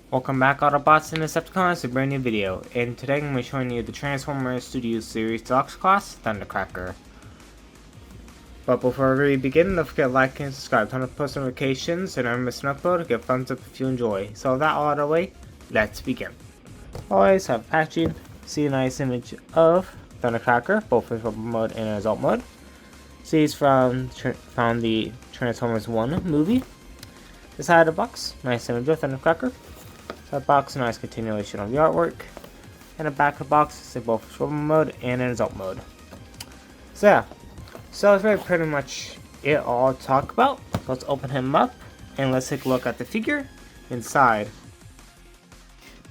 Welcome back Autobots and Decepticons to a brand new video, and today I'm going to be showing you the Transformers Studio Series Deluxe Class Thundercracker. But before we begin, don't forget to like and subscribe, turn on post notifications, and never miss an upload. Give a thumbs up if you enjoy. So with that all out of the way, let's begin. Always have packaging. See a nice image of Thundercracker, both in Rebel mode and Assault mode. See he's from the Transformers 1 movie. The side of the box, nice image of Thundercracker. Side box, a nice continuation of the artwork. And the back of the box is both Rebel mode and in Assault mode. So yeah, so that's very pretty much it all to talk about. Let's open him up and let's take a look at the figure inside.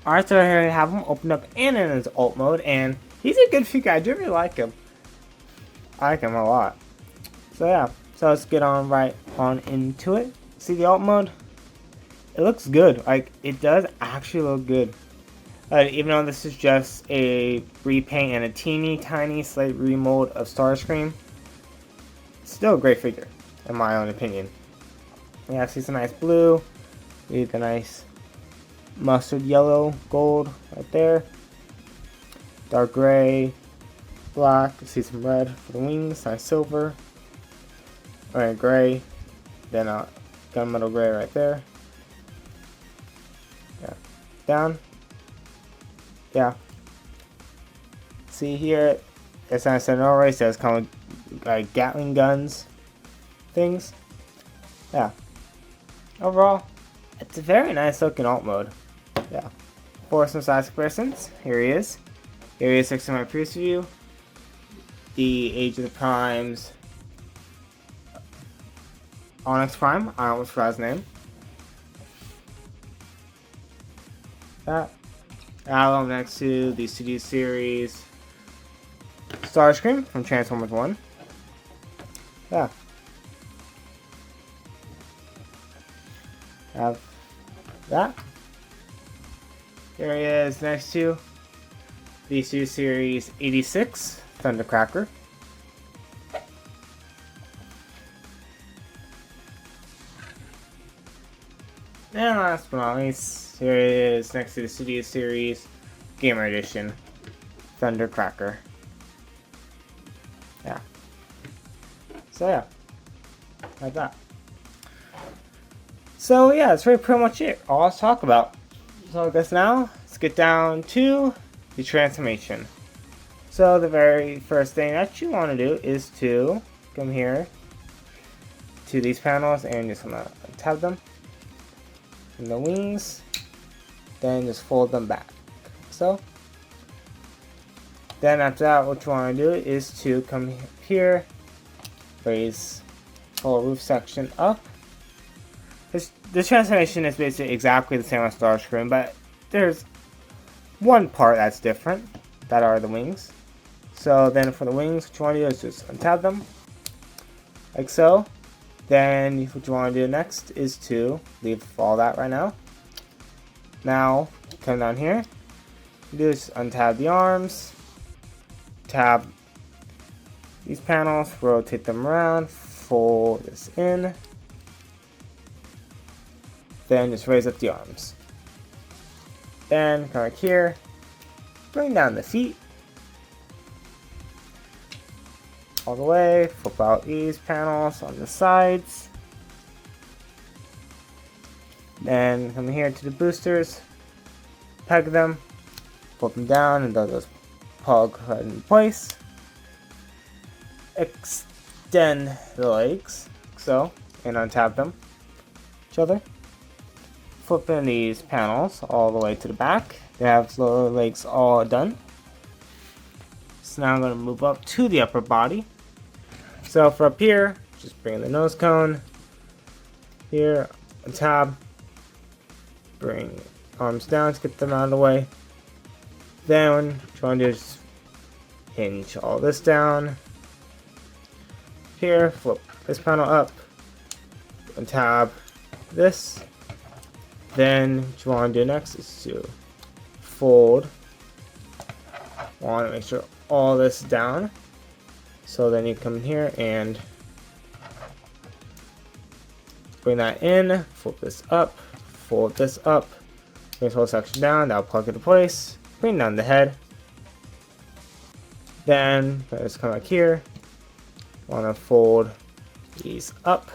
Alright, so here we have him opened up and in his alt mode, and he's a good figure. I do really like him. I like him a lot. So yeah, so let's get on right on into it. See the alt mode? It looks good. Like, it does actually look good. Even though this is just a repaint and a teeny tiny slight remold of Starscream, it's still a great figure, in my own opinion. Yeah, see some nice blue. We the nice mustard yellow, gold right there. Dark gray, black. See some red for the wings. Nice silver. Alright, gray. Then gunmetal gray right there. Yeah. Down. Yeah. See here, it's nice and already says kind of like Gatling guns things. Yeah. Overall, it's a very nice looking alt mode. Yeah. For some size comparisons, here he is. Here he is next to my previous view. The Age of the Primes. Onyx Prime, I almost forgot his name. That. Album next to the Studio Series Starscream from Transformers 1. Yeah. Have that. Here he is next to the Studio Series 86 Thundercracker. And last but not least, here it is next to the Studio Series Gamer Edition Thundercracker. Yeah. So yeah, like that. So yeah, that's pretty much it. All let's talk about. So I guess now let's get down to the transformation. So the very first thing that you want to do is to come here to these panels and just gonna tab them. And the wings, then just fold them back. So then after that, what you want to do is to come here, raise whole roof section up. This transformation is basically exactly the same as Starscream, but there's one part that's different. That are the wings. So then for the wings, what you want to do is just untab them, like so. Then what you want to do next is to leave all that right now. Now come down here, do is untab the arms, tab these panels, rotate them around, fold this in, then just raise up the arms. Then come back here, bring down the feet all the way, flip out these panels on the sides. Then come here to the boosters, peg them, flip them down, and they'll just plug right in place. Extend the legs, so, and untap them, each other. Flip in these panels all the way to the back. They have lower legs all done. So now I'm going to move up to the upper body. So for up here, just bring in the nose cone. Here, on tab. Bring arms down to get them out of the way. Then what you want to do is hinge all this down. Here, flip this panel up. On tab this. Then what you want to do next is to fold. Want to make sure all this down. So then you come in here and bring that in, flip this up, fold this up, Bring this whole section down. That'll plug into place. Bring down the head. Then let's come back here. Want to fold these up.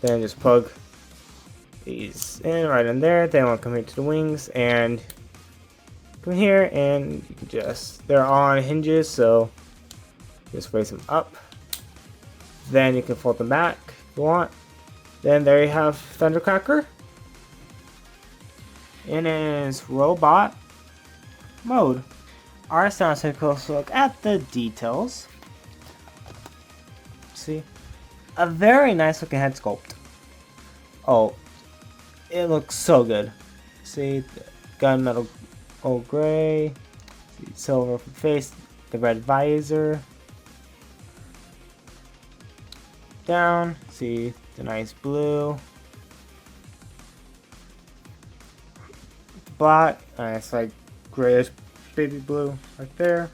Then just plug these in right in there. Then we'll come here to the wings and come here, and you can just, they're all on hinges, so just raise them up. Then you can fold them back if you want. Then there you have Thundercracker in his robot mode. Alright, so let's take a close look at the details. See, a very nice looking head sculpt. Oh, it looks so good. See, the gunmetal old gray, see, silver for the face, the red visor. Down, see the nice blue. Black, nice like grayish baby blue right there.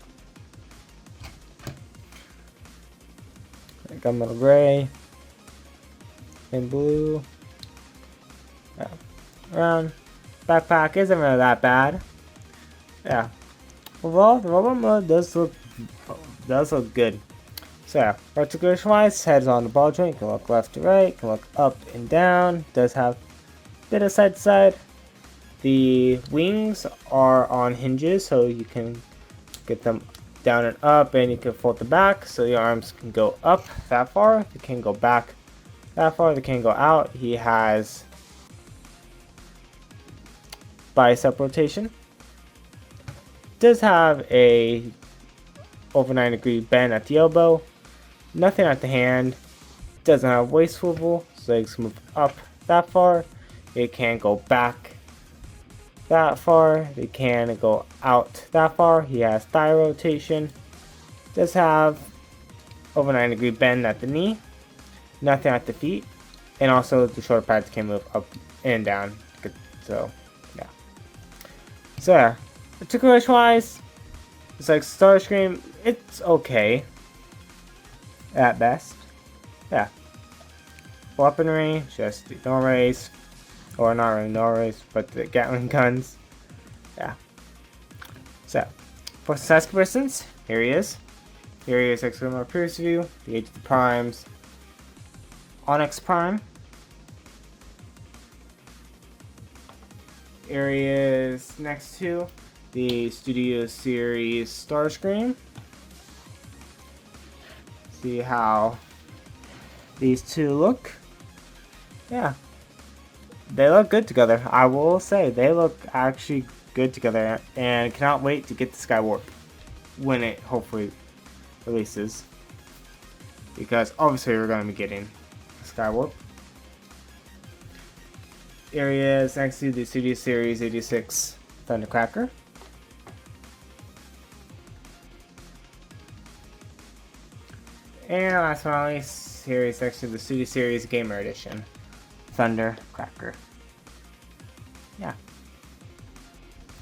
Gunmetal gray and blue. Yeah. Around backpack isn't really that bad. Yeah. Overall, the robot mode does look good. So yeah, articulation wise, head's on the ball joint. You can look left to right, you can look up and down. Does have a bit of side to side. The wings are on hinges, so you can get them down and up, and you can fold them back, so the arms can go up that far. They can go back that far. They can go out. He has bicep rotation. Does have a over 90-degree bend at the elbow. Nothing at the hand. Doesn't have waist swivel, so legs move up that far. It can go back that far. They can go out that far. He has thigh rotation. Does have over 90-degree bend at the knee. Nothing at the feet. And also the shoulder pads can move up and down. So yeah. So yeah. Articulation wise, it's like Starscream, it's okay. At best. Yeah. Weaponry, just the Norrays. Or not really Norrays, but the Gatling guns. Yeah. So, for size comparisons, here he is. Here he is Excalibur Pierce View, the Age of the Primes, Onyx Prime. Here he is next to the Studio Series Starscream. See how these two look. Yeah. They look good together. I will say they look actually good together, and cannot wait to get the Skywarp when it hopefully releases, because obviously we're going to be getting the Skywarp. Here he is next to the Studio Series 86 Thundercracker. And last but not least, here is next to the Studio Series Gamer Edition Thundercracker. Yeah.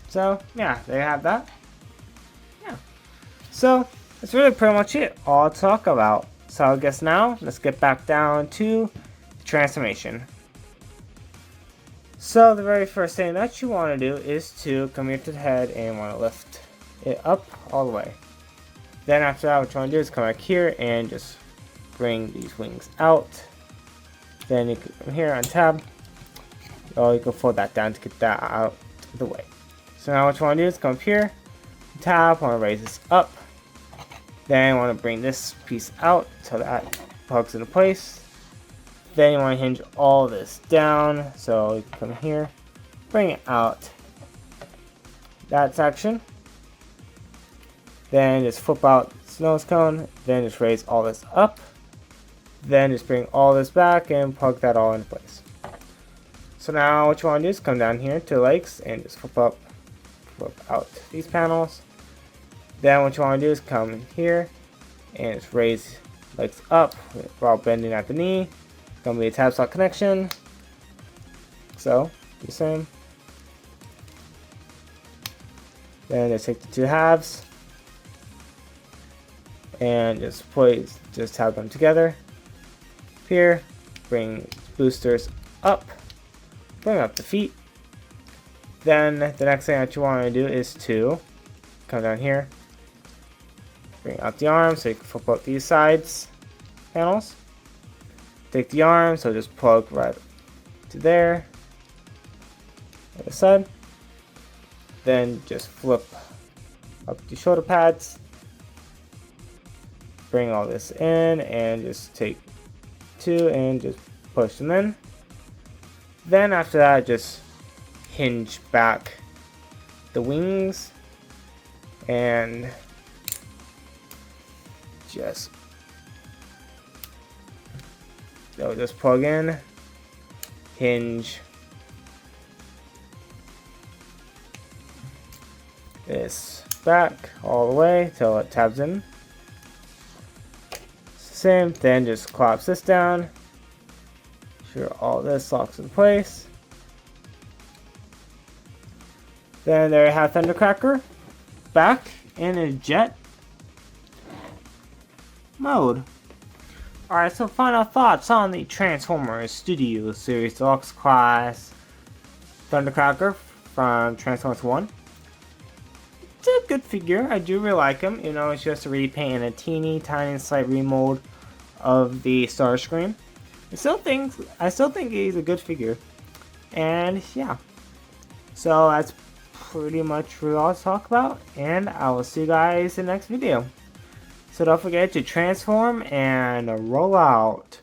So, yeah, there you have that. Yeah. So, that's really pretty much it. All to talk about. So, I guess now, let's get back down to the transformation. So, the very first thing that you want to do is to come here to the head and want to lift it up all the way. Then after that, what you want to do is come back here and just bring these wings out. Then you can come here on tab. Oh, you can fold that down to get that out of the way. So now what you want to do is come up here, tab, want to raise this up. Then you want to bring this piece out so that plugs into place. Then you want to hinge all this down. So you can come here, bring it out that section. Then just flip out this nose cone. Then just raise all this up. Then just bring all this back and plug that all into place. So now what you want to do is come down here to legs and just flip out these panels. Then what you want to do is come in here and just raise legs up while bending at the knee. It's going to be a tab slot connection. So, the same. Then just take the two halves and just tab them together. Here, bring boosters up, bring up the feet. Then the next thing that you want to do is to come down here, bring out the arm so you can flip out these sides panels. Take the arm, so just plug right to there, other side. Then just flip up the shoulder pads, bring all this in, and just take two and just push them in. Then after that, just hinge back the wings and just plug in, hinge this back all the way till it tabs in. Same, then just collapse this down. Sure all this locks in place. Then there you have Thundercracker back in a jet mode. Alright, so final thoughts on the Transformers Studio Series Deluxe Class Thundercracker from Transformers 1. It's a good figure. I do really like him. You know, it's just a repaint and a teeny tiny slight remold of the Starscream. I still think he's a good figure. And yeah. So that's pretty much all to talk about. And I will see you guys in the next video. So don't forget to transform and roll out.